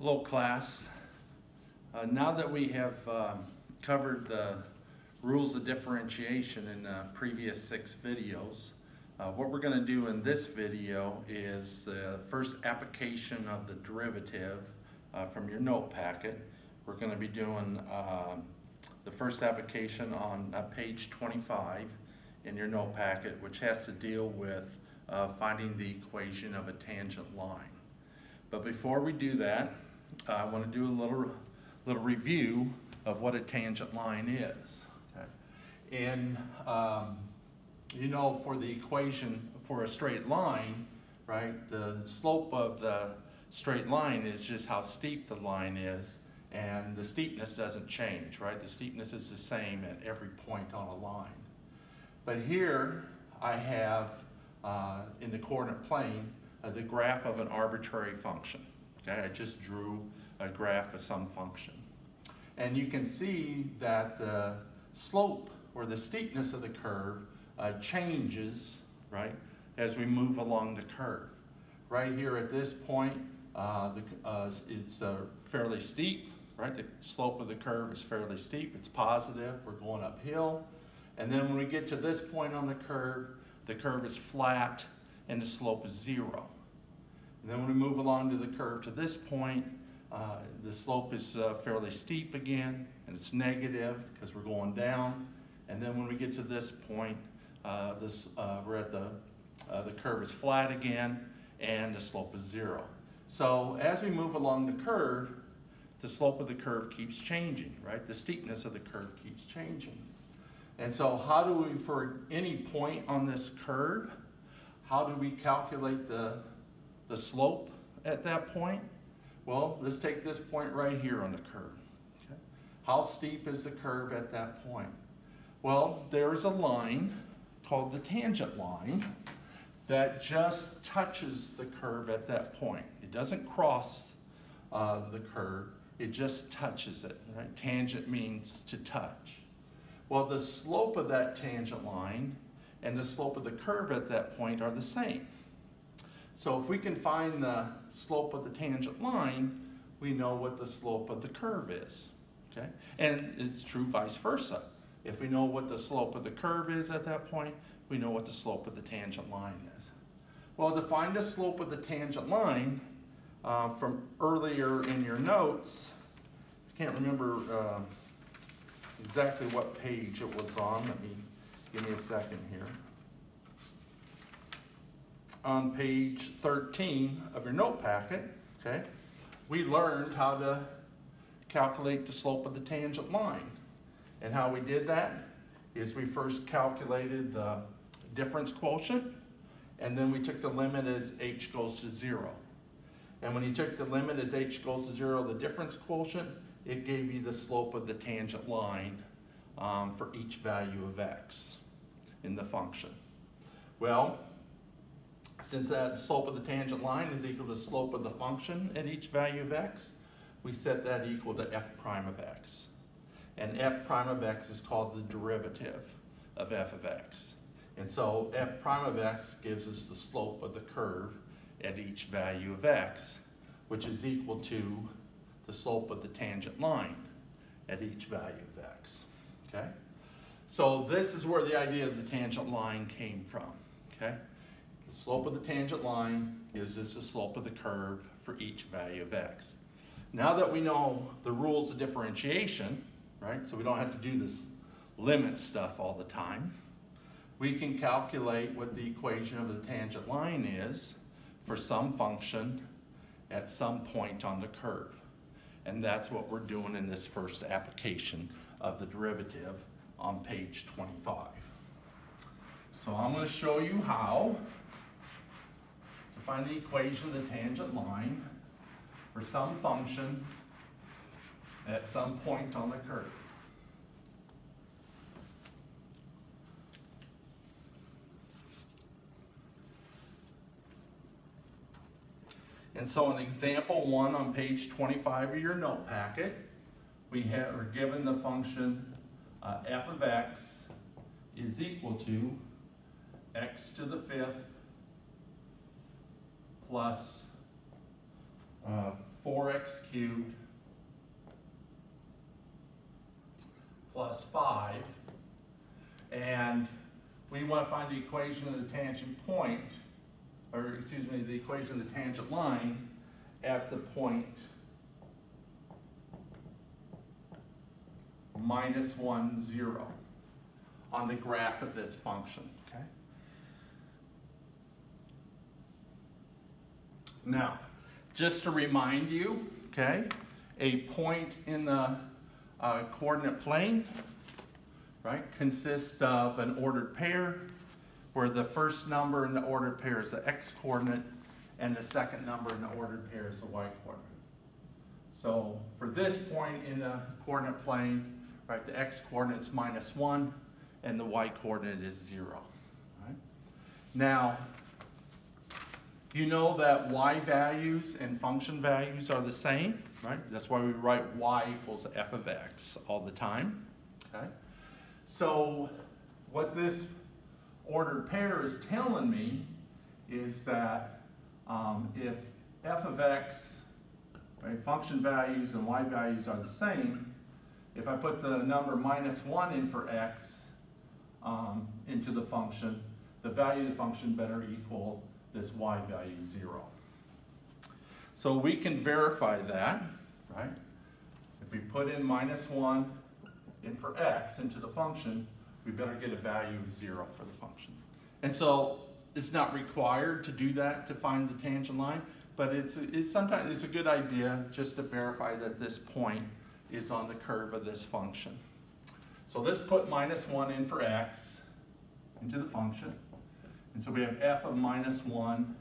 Hello class. Now that we have covered the rules of differentiation in the previous 6 videos, what we're going to do in this video is the first application of the derivative from your note packet. We're going to be doing the first application on page 25 in your note packet, which has to deal with finding the equation of a tangent line. But before we do that, I want to do a little review of what a tangent line is. Okay. And you know, for the equation for a straight line, right, the slope of the straight line is just how steep the line is, and the steepness doesn't change, right? The steepness is the same at every point on a line. But here I have in the coordinate plane the graph of an arbitrary function. Okay, I just drew a graph of some function. And you can see that the slope or the steepness of the curve changes, right, as we move along the curve. Right here at this point, it's fairly steep, right? The slope of the curve is fairly steep. It's positive. We're going uphill. And then when we get to this point on the curve is flat and the slope is 0. And then when we move along to the curve to this point, the slope is fairly steep again, and it's negative because we're going down. And then when we get to this point, we're at the curve is flat again, and the slope is 0. So as we move along the curve, the slope of the curve keeps changing, right? The steepness of the curve keeps changing. And so how do we, for any point on this curve, how do we calculate the slope at that point? Well, let's take this point right here on the curve. Okay. How steep is the curve at that point? Well, there's a line called the tangent line that just touches the curve at that point. It doesn't cross the curve, it just touches it, right? Tangent means to touch. Well, the slope of that tangent line and the slope of the curve at that point are the same. So if we can find the slope of the tangent line, we know what the slope of the curve is. Okay? And it's true vice versa. If we know what the slope of the curve is at that point, we know what the slope of the tangent line is. Well, to find the slope of the tangent line, from earlier in your notes, I can't remember exactly what page it was on. Give me a second here. On page 13 of your note packet, okay, we learned how to calculate the slope of the tangent line. And how we did that is we first calculated the difference quotient, and then we took the limit as h goes to 0. And when you took the limit as h goes to 0, the difference quotient, it gave you the slope of the tangent line for each value of x in the function. Well, since that slope of the tangent line is equal to the slope of the function at each value of x, we set that equal to f prime of x. And f prime of x is called the derivative of f of x. And so f prime of x gives us the slope of the curve at each value of x, which is equal to the slope of the tangent line at each value of x. Okay? So this is where the idea of the tangent line came from. Okay? The slope of the tangent line gives us the slope of the curve for each value of x. Now that we know the rules of differentiation, right, so we don't have to do this limit stuff all the time, we can calculate what the equation of the tangent line is for some function at some point on the curve. And that's what we're doing in this first application of the derivative on page 25. So I'm going to show you how to find the equation of the tangent line for some function at some point on the curve. And so in example 1 on page 25 of your note packet, we are given the function f of x is equal to x to the 5th plus 4x cubed plus 5. And we want to find the equation of the tangent point, or excuse me, the equation of the tangent line at the point -1, 0 on the graph of this function. Okay. Now, just to remind you, okay, a point in the coordinate plane, right, consists of an ordered pair where the first number in the ordered pair is the x-coordinate and the second number in the ordered pair is the y-coordinate. So for this point in the coordinate plane, right, the x-coordinate is -1 and the y-coordinate is 0. Right? Now, you know that y values and function values are the same, right? That's why we write y equals f of x all the time. Okay? So what this ordered pair is telling me is that if f of x, right, function values and y values are the same, if I put the number -1 in for x into the function, the value of the function better equal this y value 0. So we can verify that, right? If we put in -1 in for x into the function, we better get a value of 0 for the function. And so it's not required to do that to find the tangent line, but sometimes it's a good idea just to verify that this point is on the curve of this function. So let's put -1 in for x into the function. And so we have f of -1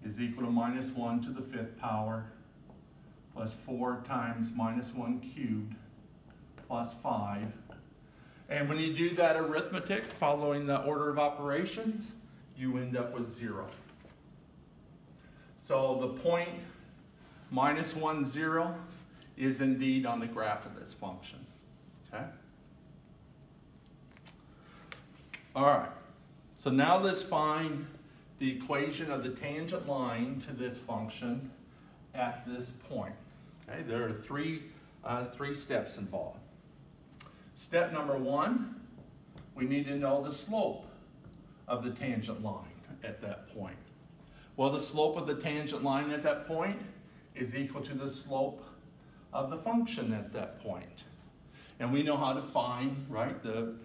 is equal to -1 to the 5th power plus 4 times -1 cubed plus 5. And when you do that arithmetic following the order of operations, you end up with 0. So the point -1, 0 is indeed on the graph of this function. Okay? All right. So now let's find the equation of the tangent line to this function at this point. Okay? There are three steps involved. Step number 1, we need to know the slope of the tangent line at that point. Well, the slope of the tangent line at that point is equal to the slope of the function at that point. And we know how to find, right, the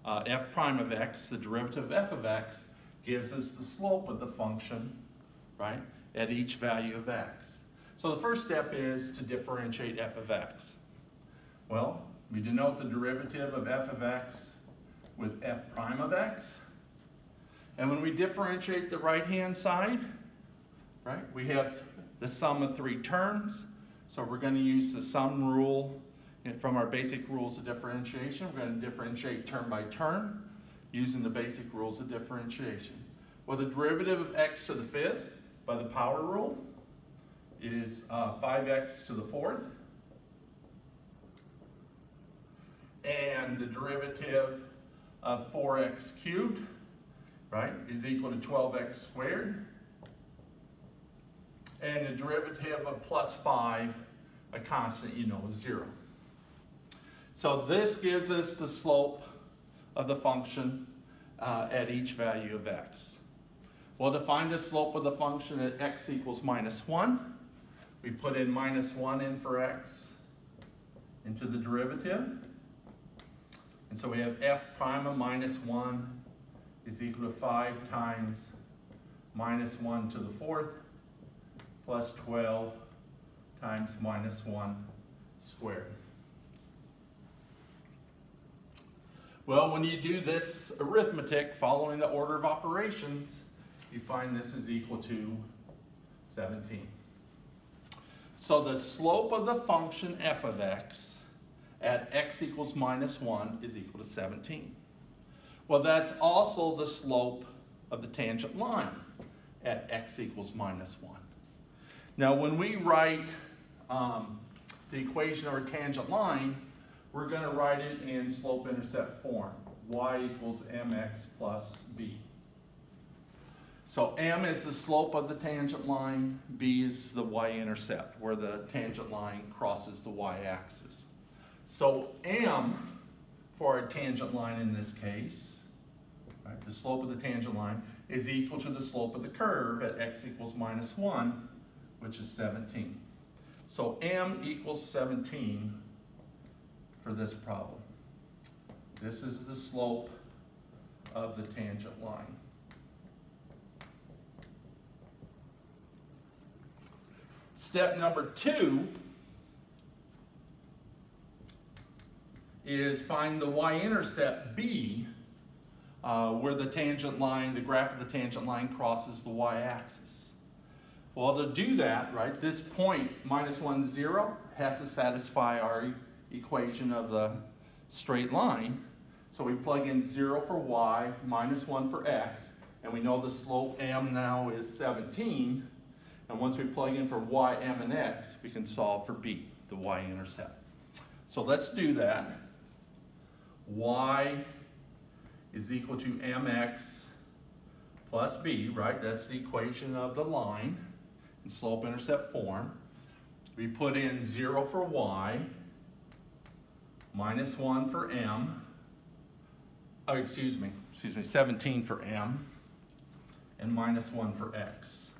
f prime of x, the derivative of f of x, gives us the slope of the function, right, at each value of x. So the first step is to differentiate f of x. Well, we denote the derivative of f of x with f prime of x. And when we differentiate the right-hand side, right, we have the sum of 3 terms. So we're going to use the sum rule from our basic rules of differentiation. We're going to differentiate term by term using the basic rules of differentiation. Well, the derivative of x to the 5th by the power rule is 5x to the 4th. And the derivative of 4x cubed, right, is equal to 12x squared. And the derivative of plus 5, a constant, you know, is 0. So this gives us the slope of the function at each value of x. Well, to find the slope of the function at x equals -1, we put in -1 in for x into the derivative. And so we have f prime of -1 is equal to 5 times -1 to the 4th plus 12 times -1 squared. Well, when you do this arithmetic following the order of operations, you find this is equal to 17. So the slope of the function f of x at x equals -1 is equal to 17. Well, that's also the slope of the tangent line at x equals -1. Now, when we write the equation of our tangent line, we're going to write it in slope-intercept form. Y equals mx plus b. So m is the slope of the tangent line, b is the y-intercept, where the tangent line crosses the y-axis. So m, for a tangent line in this case, right, the slope of the tangent line, is equal to the slope of the curve at x equals -1, which is 17. So m equals 17 for this problem. This is the slope of the tangent line. Step number 2 is find the y-intercept b, where the tangent line, the graph of the tangent line crosses the y-axis. Well, to do that, right, this point, -1, 0, has to satisfy our equation of the straight line. So we plug in 0 for y, -1 for x, and we know the slope m now is 17. And once we plug in for y, m, and x, we can solve for b, the y-intercept. So let's do that. Y is equal to mx plus b, right? That's the equation of the line in slope-intercept form. We put in 0 for y, -1 for m, oh, excuse me, 17 for m, and -1 for x.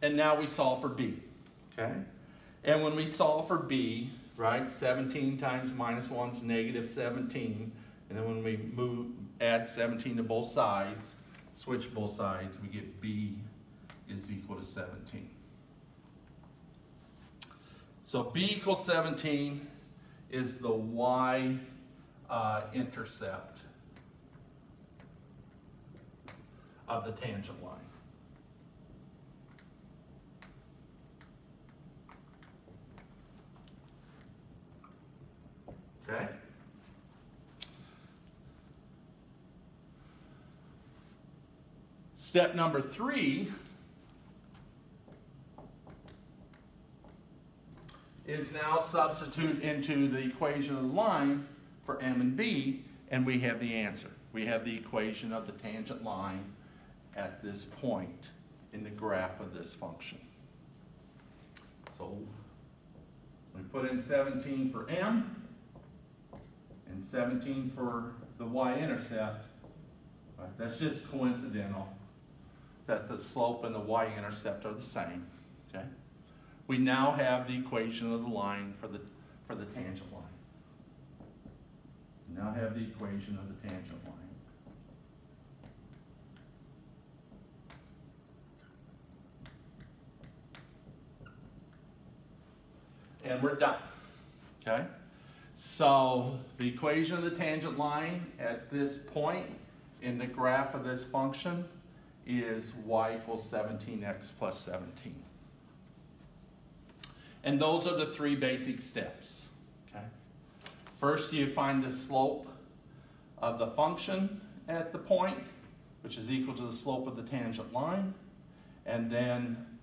And now we solve for b, okay? And when we solve for b, right, 17 times -1 is -17. And then when we add 17 to both sides, switch both sides, we get b is equal to 17. So b equals 17 is the y-intercept of the tangent line. Okay? Step number 3 is now substitute into the equation of the line for m and b, and we have the answer. We have the equation of the tangent line at this point in the graph of this function. So we put in 17 for m, and 17 for the y-intercept. Right? That's just coincidental that the slope and the y-intercept are the same. Okay? We now have the equation of the line for the tangent line. We now have the equation of the tangent line. And we're done. Okay? So the equation of the tangent line at this point in the graph of this function is y equals 17x plus 17. And those are the 3 basic steps. Okay? First, you find the slope of the function at the point, which is equal to the slope of the tangent line. And then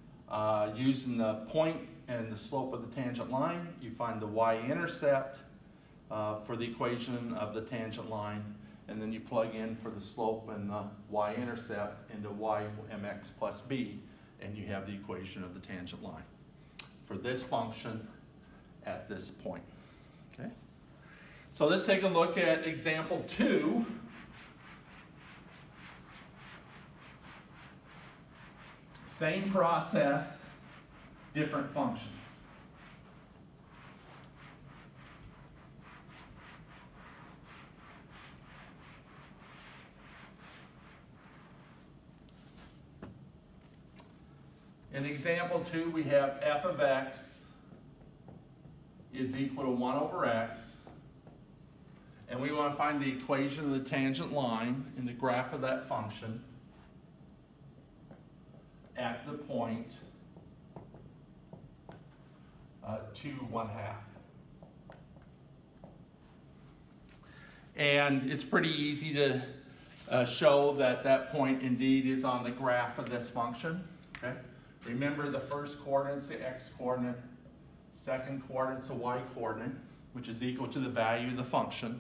using the point and the slope of the tangent line, you find the y-intercept for the equation of the tangent line, and then you plug in for the slope and the y-intercept into y mx plus b, and you have the equation of the tangent line for this function at this point. Okay? So let's take a look at example 2. Same process, different function. In example 2, we have f of x is equal to 1 over x, and we want to find the equation of the tangent line in the graph of that function at the point 2, 1/2. And it's pretty easy to show that that point indeed is on the graph of this function. Okay? Remember the first coordinate's the x coordinate, second coordinate is the y coordinate, which is equal to the value of the function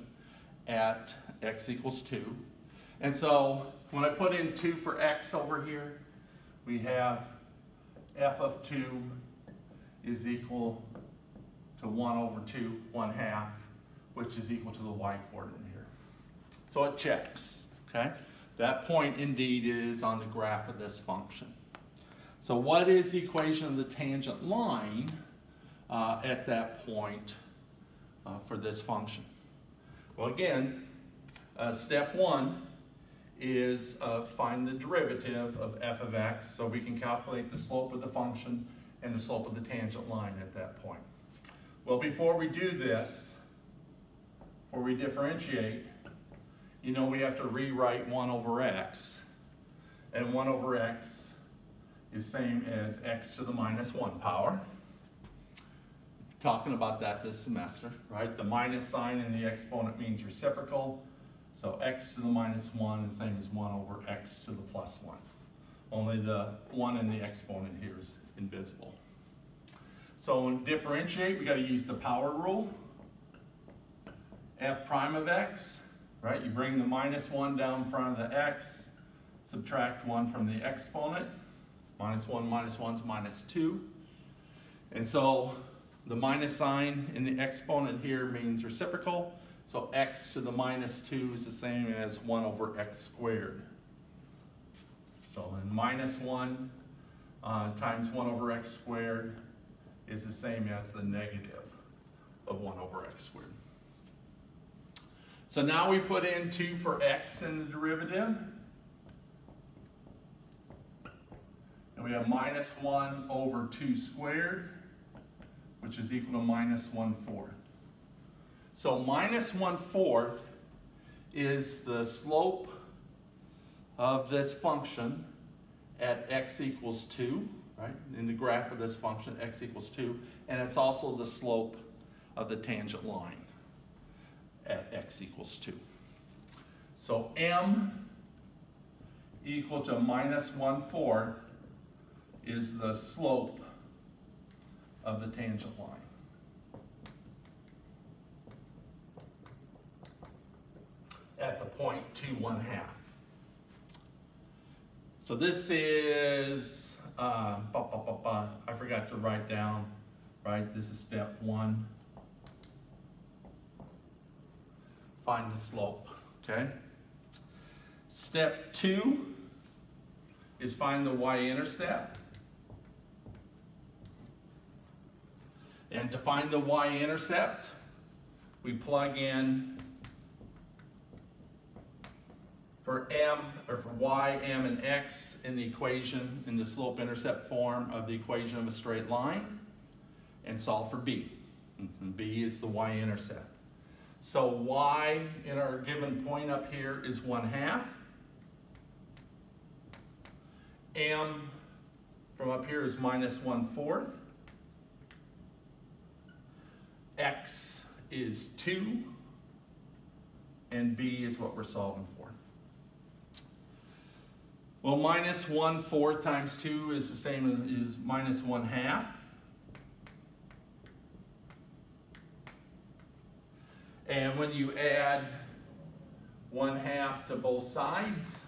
at x equals 2. And so when I put in 2 for x over here, we have f of 2 is equal to 1 over 2, 1/2, which is equal to the y coordinate here. So it checks, okay? That point indeed is on the graph of this function. So what is the equation of the tangent line at that point for this function? Well, again, step 1 is find the derivative of f of x, so we can calculate the slope of the function and the slope of the tangent line at that point. Well, before we do this, before we differentiate, you know we have to rewrite 1 over x, and 1 over x is same as x to the minus 1 power. Talking about that this semester, right? The minus sign in the exponent means reciprocal, so x to the minus 1 is the same as 1 over x to the plus 1. Only the 1 in the exponent here is invisible. So when differentiate, we got to use the power rule. F prime of x, right? You bring the minus 1 down in front of the x, subtract 1 from the exponent. Minus 1 is minus 2. And so the minus sign in the exponent here means reciprocal. So x to the minus 2 is the same as 1 over x squared. So then minus 1 times 1 over x squared is the same as the negative of 1 over x squared. So now we put in 2 for x in the derivative. And we have minus 1 over 2 squared, which is equal to minus 1/4. So minus 1/4 is the slope of this function at x equals 2, right? In the graph of this function, x equals 2. And it's also the slope of the tangent line at x equals 2. So m equal to minus 1/4 is the slope of the tangent line. At the point 2, 1/2. So this is, I forgot to write down, right? This is step 1. Find the slope, okay? Step 2 is find the y-intercept. And to find the y-intercept, we plug in for m, or for y, m, and x in the equation, in the slope-intercept form of the equation of a straight line, and solve for b. And b is the y-intercept. So y in our given point up here is 1/2. M from up here is minus 1/4. X is 2, and b is what we're solving for. Well, minus 1/4 times 2 is the same as minus 1/2. And when you add 1/2 to both sides,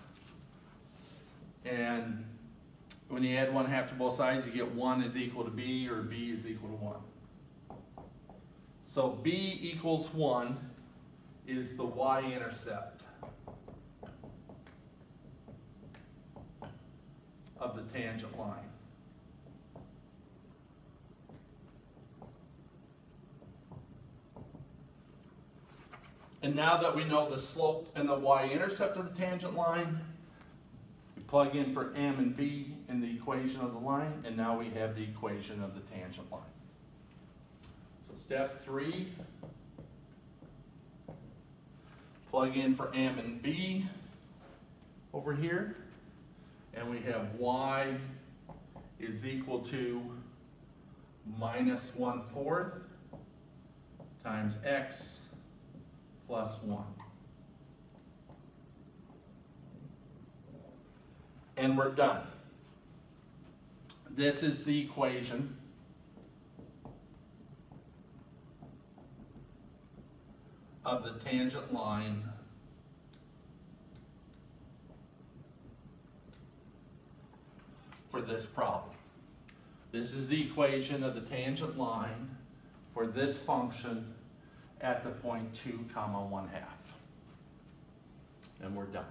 and when you add 1/2 to both sides, you get 1 is equal to b, or b is equal to 1. So b equals 1 is the y-intercept of the tangent line. And now that we know the slope and the y-intercept of the tangent line, we plug in for m and b in the equation of the line, and now we have the equation of the tangent line. So step 3, plug in for m and b over here, and we have y is equal to minus 1/4 times x plus 1. And we're done. This is the equation of the tangent line for this problem. This is the equation of the tangent line for this function at the point 2 comma 1/2. And we're done.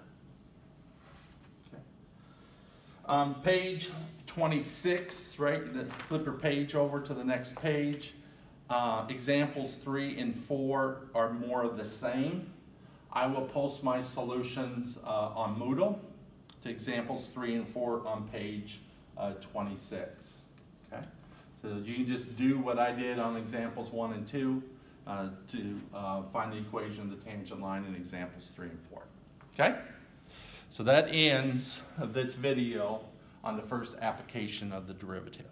Okay. Page 26, right? Flip your page over to the next page. Examples 3 and 4 are more of the same. I will post my solutions on Moodle to examples 3 and 4 on page 26. Okay? So you can just do what I did on examples 1 and 2 to find the equation of the tangent line in examples 3 and 4. Okay? So that ends this video on the first application of the derivative.